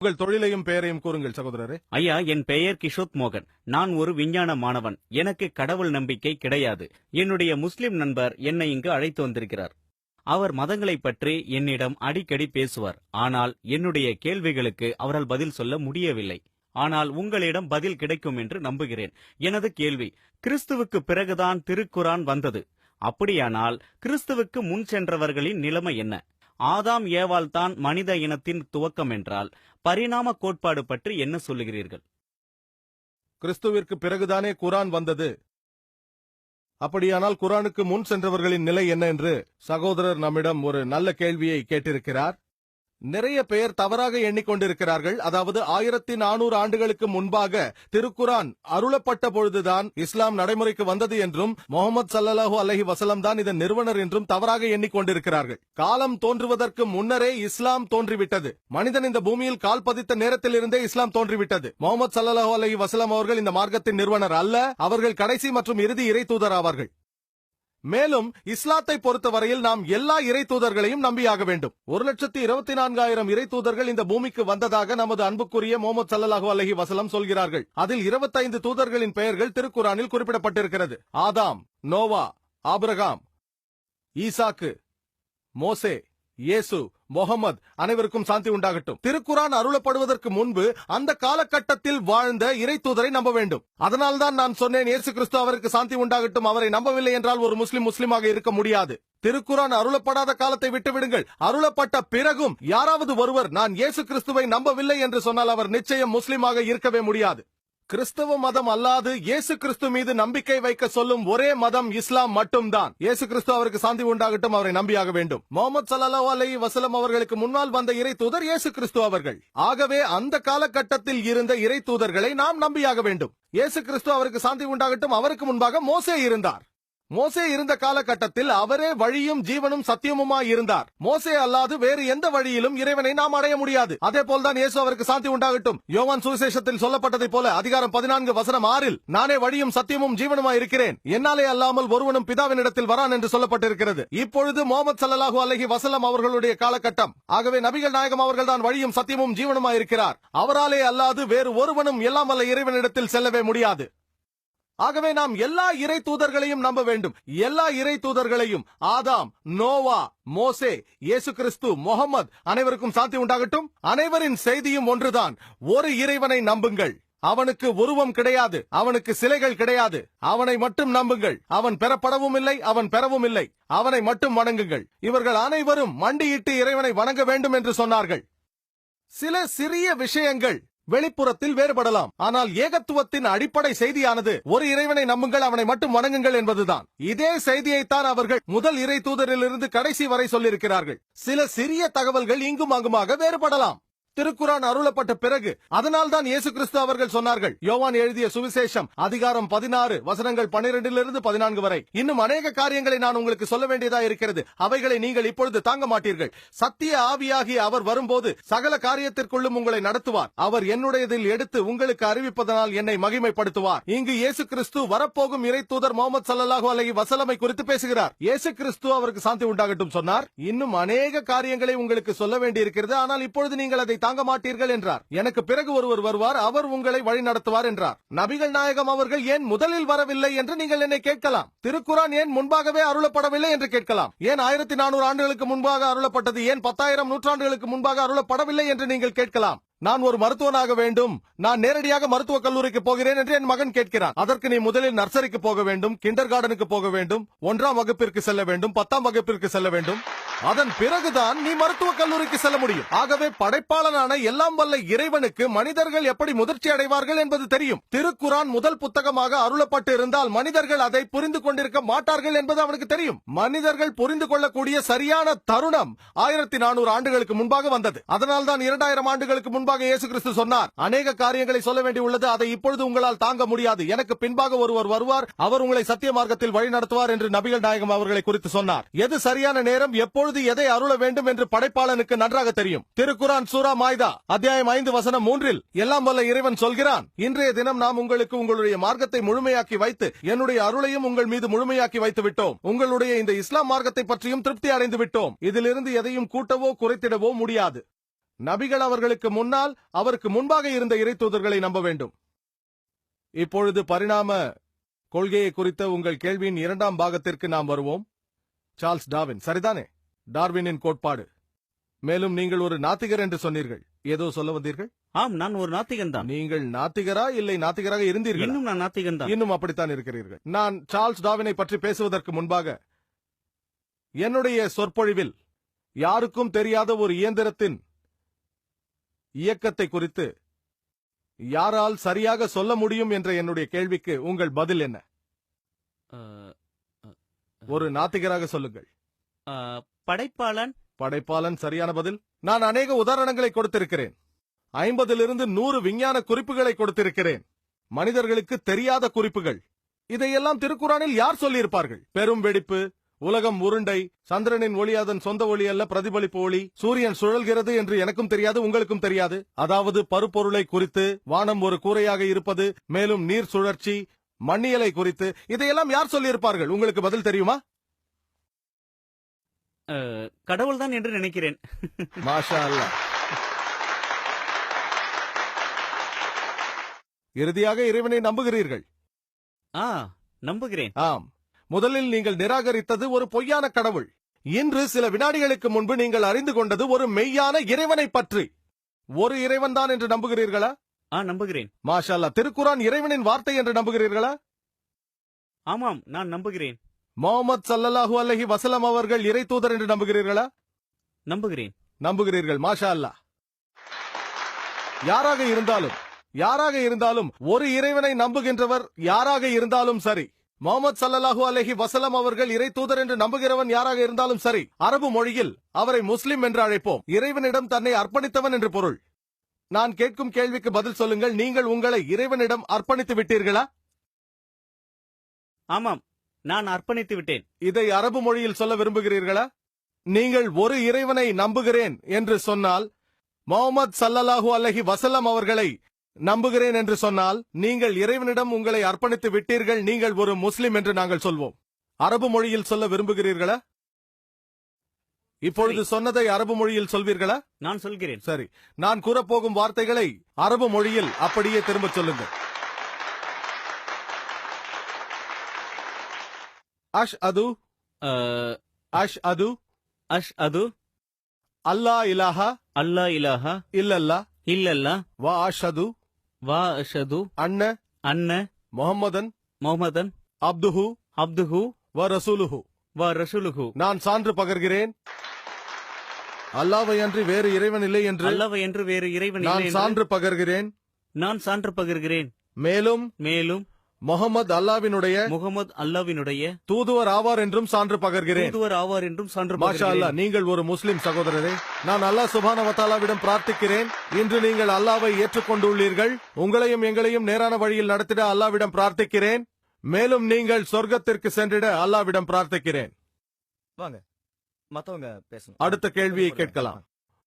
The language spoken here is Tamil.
உங்கள் தொழிலையும் பெயரையும் கூறுங்கள் சகோதரரே. ஐயா, என் பெயர் கிஷோத் மோகன். நான் ஒரு விஞ்ஞான மாணவன். எனக்கு கடவுள் நம்பிக்கை கிடையாது. என்னுடைய முஸ்லிம் நண்பர் என்னை இங்கு அழைத்து வந்திருக்கிறார். அவர் மதங்களைப் பற்றி என்னிடம் அடிக்கடி பேசுவார். ஆனால் என்னுடைய கேள்விகளுக்கு அவரால் பதில் சொல்ல முடியவில்லை. ஆனால் உங்களிடம் பதில் கிடைக்கும் என்று நம்புகிறேன். எனது கேள்வி, கிறிஸ்துவுக்கு பிறகுதான் திருக்குரான் வந்தது. அப்படியானால் கிறிஸ்துவுக்கு முன் சென்றவர்களின் நிலைமை என்ன? ஆதாம் ஏவாள் தான் மனித இனத்தின் துவக்கம் என்றால் பரிணாம கோட்பாடு பற்றி என்ன சொல்லுகிறீர்கள்? கிறிஸ்துவிற்கு பிறகுதானே குரான் வந்தது. அப்படியானால் குரானுக்கு முன் சென்றவர்களின் நிலை என்ன என்று சகோதரர் நம்மிடம் ஒரு நல்ல கேள்வியை கேட்டிருக்கிறார். நிறைய பேர் தவறாக எண்ணிக்கொண்டிருக்கிறார்கள். அதாவது 1400 ஆண்டுகளுக்கு முன்பாக திருக்குரான் அருளப்பட்ட பொழுதுதான் இஸ்லாம் நடைமுறைக்கு வந்தது என்றும் முஹம்மது ஸல்லல்லாஹு அலைஹி வஸல்லம் தான் இதன் நிறுவனர் என்றும் தவறாக எண்ணிக்கொண்டிருக்கிறார்கள். காலம் தோன்றுவதற்கு முன்னரே இஸ்லாம் தோன்றிவிட்டது. மனிதன் இந்த பூமியில் கால் பதித்த நேரத்திலிருந்தே இஸ்லாம் தோன்றிவிட்டது. முஹம்மது ஸல்லல்லாஹு அலைஹி வஸல்லம் அவர்கள் இந்த மார்க்கத்தின் நிறுவனர் அல்ல, அவர்கள் கடைசி மற்றும் இறுதி இறை தூதர் ஆவார்கள். மேலும் இஸ்லாத்தை பொறுத்தவரையில் நாம் எல்லா இறை தூதர்களையும் நம்பியாக வேண்டும். 1,24,000 இறை தூதர்கள் இந்த பூமிக்கு வந்ததாக நமது அன்புக்குரிய முஹம்மது ஸல்லல்லாஹு அலைஹி வஸல்லம் சொல்கிறார்கள். அதில் 25 தூதர்களின் பெயர்கள் திருக்குரானில் குறிப்பிடப்பட்டிருக்கிறது. ஆதாம், நோவா, ஆபிரகாம், ஈசாக்கு, மோசே, இயேசு, முஹம்மது, அனைவருக்கும் சாந்தி உண்டாகட்டும். திருக்குரான் அருளப்படுவதற்கு முன்பு அந்த காலகட்டத்தில் வாழ்ந்த இறை தூதரை நம்ப வேண்டும். அதனால்தான் நான் சொன்னேன், இயேசு கிறிஸ்து அவருக்கு சாந்தி உண்டாகட்டும். அவரை நம்பவில்லை என்றால் ஒரு முஸ்லிமாக இருக்க முடியாது. திருக்குரான் அருளப்படாத காலத்தை விட்டுவிடுங்கள். அருளப்பட்ட பிறகும் யாராவது ஒருவர் நான் இயேசு கிறிஸ்துவை நம்பவில்லை என்று சொன்னால் அவர் நிச்சயம் முஸ்லிமாக இருக்கவே முடியாது. கிறிஸ்தவ மதம் அல்லாது இயேசு கிறிஸ்து மீது நம்பிக்கை வைக்க சொல்லும் ஒரே மதம் இஸ்லாம் மட்டும்தான். இயேசு கிறிஸ்து அவருக்கு சாந்தி உண்டாகட்டும், அவரை நம்பியாக வேண்டும். முஹம்மது ஸல்லல்லாஹு அலைஹி வஸல்லம் அவர்களுக்கு முன்னால் வந்த இறை தூதர் இயேசு கிறிஸ்து அவர்கள். ஆகவே அந்த காலகட்டத்தில் இருந்த இறை தூதர்களை நாம் நம்பியாக வேண்டும். இயேசு கிறிஸ்து அவருக்கு சாந்தி உண்டாகட்டும், அவருக்கு முன்பாக மோசே இருந்தார். மோசே இருந்த காலகட்டத்தில் அவரே வழியும் ஜீவனும் சத்தியமுமாய் இருந்தார். மோசே அல்லாது வேறு எந்த வழியிலும் இறைவனை நாம் அடைய முடியாது. அதே போல்தான் இயேசு அவருக்கு சாந்தி உண்டாகட்டும் யோவான் சுவிசேஷத்தில் சொல்லப்பட்டதை போல அதிகாரம் 14 வசனம் 6 நானே வழியும் சத்தியமும் ஜீவனுமாய் இருக்கிறேன், என்னாலே அல்லாமல் ஒருவனும் பிதாவினிடத்தில் வரான் என்று சொல்லப்பட்டிருக்கிறது. இப்பொழுது முஹம்மது ஸல்லல்லாஹு அலைஹி வஸல்லம் அவர்களுடைய காலகட்டம். ஆகவே நபிகள் நாயகம் அவர்கள் தான் வழியும் சத்தியமும் ஜீவனுமாய் இருக்கிறார். அவராலே அல்லாது வேறு ஒருவனும் எல்லாம் வல்ல இறைவனிடத்தில் செல்லவே முடியாது. ஆகவே நாம் எல்லா இறை தூதர்களையும் நம்ப வேண்டும். எல்லா இறை தூதர்களையும், ஆதாம், நோவா, மோசே, இயேசு கிறிஸ்து, முஹம்மது, அனைவருக்கும் சாந்தி உண்டாகட்டும். அனைவரின் செய்தியும் ஒன்றுதான், ஒரு இறைவனை நம்புங்கள். அவனுக்கு உருவம் கிடையாது, அவனுக்கு சிலைகள் கிடையாது. அவனை மட்டும் நம்புங்கள். அவன் பெறப்படவும் இல்லை, அவன் பெறவும் இல்லை. அவனை மட்டும் வணங்குங்கள். இவர்கள் அனைவரும் மண்டியிட்டு இறைவனை வணங்க வேண்டும் என்று சொன்னார்கள். சில சிறிய விஷயங்கள் வெளிப்புறத்தில் வேறுபடலாம், ஆனால் ஏகத்துவத்தின் அடிப்படை செய்தியானது ஒரு இறைவனை நம்புங்கள், அவனை மட்டும் வணங்குங்கள் என்பதுதான். இதே செய்தியைத்தான் அவர்கள் முதல் இறை தூதரிலிருந்து கடைசி வரை சொல்லியிருக்கிறார்கள். சில சிறிய தகவல்கள் இங்கும் அங்குமாக வேறுபடலாம். திருக்குரான் அருளப்பட்ட பிறகு அதனால்தான் இயேசு கிறிஸ்து அவர்கள் சொன்னார்கள். யோவான் எழுதிய சுவிசேஷம் அதிகாரம் 16 வசனங்கள் 12 14 வரை, இன்னும் அநேக காரியங்களை நான் உங்களுக்கு சொல்ல வேண்டியதா இருக்கிறது, அவைகளை நீங்கள் இப்பொழுது தாங்க மாட்டீர்கள். சத்திய ஆவியாகிய அவர் வரும்போது சகல காரியத்திற்குள்ளும் உங்களை நடத்துவார். அவர் என்னுடையதில் எடுத்து உங்களுக்கு அறிவிப்பதனால் என்னை மகிமைப்படுத்துவார். இங்கு இயேசு கிறிஸ்து வரப்போகும் இறை தூதர் முஹம்மது ஸல்லல்லாஹு அலைஹி வஸல்லம் குறித்து பேசுகிறார். இயேசு கிறிஸ்து அவருக்கு சாந்தி உண்டாகட்டும் சொன்னார். இன்னும் அநேக காரியங்களை உங்களுக்கு சொல்ல வேண்டியிருக்கிறது, ஆனால் இப்பொழுது நீங்கள் அதை தாங்க மாட்டீர்கள் என்றார். எனக்கு பிறகு ஒருவர் வருவார், அவர் உங்களை வழி நடத்துவார் என்றார். நபிகள் நாயகம் அவர்கள் ஏன் முதலில் வரவில்லை என்று நீங்கள் என்னை கேட்கலாம். திருக்குரான் ஏன் முன்பாகவே அருளப்படவில்லை என்று கேட்கலாம். ஏன் 1400 ஆண்டுகளுக்கு முன்பாக அருளப்பட்டது, ஏன் 10,000 நூற்றாண்டுகளுக்கு முன்பாக அருளப்படவில்லை என்று நீங்கள் கேட்கலாம். நான் ஒரு மருத்துவனாக வேண்டும், நான் நேரடியாக மருத்துவக் கல்லூரிக்கு போகிறேன் என்று என் மகன் கேட்கிறான். அதற்கு நீ முதலில் நர்சரிக்கு போக வேண்டும், கிண்டர் கார்டனுக்கு போக வேண்டும், 1ஆம் வகுப்பிற்கு செல்ல வேண்டும், 10ஆம் வகுப்பிற்கு செல்ல வேண்டும். அதன் பிறகுதான் நீ மருத்துவக் கல்லூரிக்கு செல்ல முடியும். ஆகவே படைப்பாளனான எல்லாம் வல்ல இறைவனுக்கு மனிதர்கள் எப்படி முதிர்ச்சி அடைவார்கள் என்பது தெரியும். திருக்குரான் முதல் புத்தகமாக அருளப்பட்டு இருந்தால் மனிதர்கள் அதை புரிந்து கொண்டிருக்க மாட்டார்கள் என்பது அவனுக்கு தெரியும். மனிதர்கள் புரிந்து கொள்ளக்கூடிய சரியான தருணம் 1400 ஆண்டுகளுக்கு முன்பாக வந்தது. அதனால்தான் 2000 ஆண்டுகளுக்கு முன்பாக இயேசு கிறிஸ்து சொன்னார், அநேக காரியங்களை சொல்ல வேண்டி உள்ளது, அதை இப்பொழுது உங்களால் தாங்க முடியாது. எனக்கு பின்பாக ஒருவர் வருவார், அவர் உங்களை சத்திய மார்க்கத்தில் வழி நடத்துவார் என்று நபிகள் நாயகம் அவர்களை குறித்து சொன்னார். எது சரியான நேரம், எப்பொழுது எதை அருள வேண்டும் என்று படைப்பாளனுக்கு நன்றாக தெரியும். திருக்குரான் சூரா மாய்தா அத்தியாயம் 5 வசனம் 3 எல்லாம் வல்ல இறைவன் சொல்கிறான், இன்றைய தினம் நாம் உங்களுக்கு உங்களுடைய மார்க்கத்தை முழுமையாக்கி வைத்து என்னுடைய அருளையும் உங்கள் மீது முழுமையாக்கி வைத்து விட்டோம். உங்களுடைய இந்த இஸ்லாம் மார்க்கத்தை பற்றியும் திருப்தி அடைந்து விட்டோம். இதிலிருந்து எதையும் கூட்டவோ குறைத்திடவோ முடியாது. நபிகள் அவர்களுக்கு முன்னால் அவருக்கு முன்பாக இருந்த இறை தூதர்களை நம்ப வேண்டும். இப்பொழுது பரிணாம கொள்கையை குறித்த உங்கள் கேள்வியின் இரண்டாம் பாகத்திற்கு நாம் வருவோம். சார்ல்ஸ் டார்வின், சரிதானே? டார்வினின் கோட்பாடு. மேலும் நீங்கள் ஒரு நாத்திகர் என்று சொன்னீர்கள். ஏதோ சொல்ல வந்தீர்கள்? ஆம், நான் ஒரு நாத்திகன் தான். நீங்கள் நாத்திகரா இல்லை நாத்திகராக இருந்தீர்கள்? இன்னும் நான் நாத்திகன் தான். இன்னும் அப்படித்தான் இருக்கிறீர்கள். நான் சார்ல்ஸ் டார்வினை பற்றி பேசுவதற்கு முன்பாக என்னுடைய சொற்பொழிவில் யாருக்கும் தெரியாத ஒரு இயந்திரத்தின் இயக்கத்தை குறித்து யாரால் சரியாக சொல்ல முடியும் என்ற என்னுடைய கேள்விக்கு உங்கள் பதில் என்ன? ஒரு நாத்திகராக சொல்லுங்கள். படைப்பாளன். படைப்பாளன் சரியான பதில். நான் அநேக உதாரணங்களை கொடுத்திருக்கிறேன். 50 to 100 விஞ்ஞான குறிப்புகளை கொடுத்திருக்கிறேன். மனிதர்களுக்கு தெரியாத குறிப்புகள். இதையெல்லாம் திருக்குறானில் யார் சொல்லியிருப்பார்கள்? பெரும் வெடிப்பு, உலகம் உருண்டை, சந்திரனின் ஒளி அதன் சொந்த ஒளி அல்ல பிரதிபலிப்பு ஒளி, சூரியன் சுழல்கிறது என்று எனக்கும் தெரியாது, உங்களுக்கும் தெரியாது. அதாவது பருப்பொருளை குறித்து, வானம் ஒரு கூரையாக இருப்பது, மேலும் நீர் சுழற்சி, மண்ணியலை குறித்து இதையெல்லாம் யார் சொல்லியிருப்பார்கள்? உங்களுக்கு பதில் தெரியுமா? கடவுள்தான் என்று நினைக்கிறேன். மாஷா அல்லாஹ். இறுதியாக இறைவனை நம்புகிறீர்கள்? நம்புகிறேன். ஆம். முதலில் நீங்கள் நிராகரித்தது ஒரு பொய்யான கடவுள். இன்று சில வினாடிகளுக்கு முன்பு நீங்கள் அறிந்து கொண்டது ஒரு மெய்யான இறைவனை பற்றி. ஒரு இறைவன் தான் என்று நம்புகிறீர்களா? நம்புகிறேன். மாஷா அல்லாஹ். திருக்குரான் இறைவனின் வார்த்தை என்று நம்புகிறீர்களா? ஆமாம், நான் நம்புகிறேன். முஹம்மது ஸல்லல்லாஹு அலைஹி வஸல்லம் அவர்கள் இறை தூதர் என்று நம்புகிறீர்களா? நம்புகிறேன். நம்புகிறீர்கள். மாஷா அல்லாஹ். யாராக இருந்தாலும் ஒரு இறைவனை நம்புகின்றவர் யாராக இருந்தாலும் சரி, முஹம்மது ஸல்லல்லாஹு அலைஹி வஸல்லம் அவர்கள் இறை தூதர் என்று நம்புகிறவன் யாராக இருந்தாலும் சரி, அரபு மொழியில் அவரை முஸ்லிம் என்று அழைப்போம். இறைவனிடம் தன்னை அர்ப்பணித்தவன் என்று பொருள். நான் கேட்கும் கேள்விக்கு பதில் சொல்லுங்கள். நீங்கள் உங்களை இறைவனிடம் அர்ப்பணித்து விட்டீர்களா? ஆமாம், நான் அர்ப்பணித்து விட்டேன். இதை அரபு மொழியில் சொல்ல விரும்புகிறீர்களா? நீங்கள் ஒரு இறைவனை நம்புகிறேன் என்று சொன்னால், முஹம்மது ஸல்லல்லாஹு அலைஹி வஸல்லம் அவர்களை நம்புகிறேன் என்று சொன்னால், நீங்கள் இறைவனிடம் உங்களை அர்ப்பணித்து விட்டீர்கள், நீங்கள் ஒரு முஸ்லிம் என்று நாங்கள் சொல்வோம். அரபு மொழியில் சொல்ல விரும்புகிறீர்களா? இப்பொழுது சொன்னதை அரபு மொழியில் சொல்வீர்களா? நான் சொல்கிறேன். சரி, நான் கூறப்போகும் வார்த்தைகளை அரபு மொழியில் அப்படியே திரும்ப சொல்லுங்கள். அஷ்அது, அஷ்அது, அஷ்அது அல்லா இலாஹா அல்லா இலாஹா இல்லல்லாஹ் இல்லல்லாஹ் வ அஷ்ஹது வா அஷ்ஹது அன்ன முஹம்மதன் முஹம்மதன் அப்துஹு அப்துஹு வ ரசூலுஹு வ ரசூலுஹு. நான் சான்று பகர்கிறேன் அல்லாஹ்வை அன்றி வேறு இறைவன் இல்லை என்று. அல்லாஹ்வை என்று வேறு இறைவன் இல்லை நான் என்று சான்று பகர்கிறேன். நான் சான்று பகர்கிறேன். மேலும் முஹம்மது அல்லாஹ்வினுடைய தூதுவர் ஆவார் என்றும் சான்று பகர்கிறேன். தூதுவர் ஆவார் என்றும் சான்று மாஷா பகர்கிறேன். அல்லாஹ். நீங்கள் ஒரு முஸ்லிம் சகோதரரே. நான் அல்லாஹ் சுப்ஹானஹு வ தஆலாவிடம் பிரார்த்திக்கிறேன். இன்று நீங்கள் அல்லாஹ்வை ஏற்றுக்கொண்டுள்ளீர்கள். உங்களையும் எங்களையும் நேரான வழியில் நடத்திட அல்லாஹ்விடம் பிரார்த்திக்கிறேன். மேலும் நீங்கள் சொர்க்கத்திற்கு சென்றிட அல்லாஹ்விடம் பிரார்த்திக்கிறேன். வாங்க, மத்தவங்க பேசணும். அடுத்த கேள்வியை கேட்கலாம்.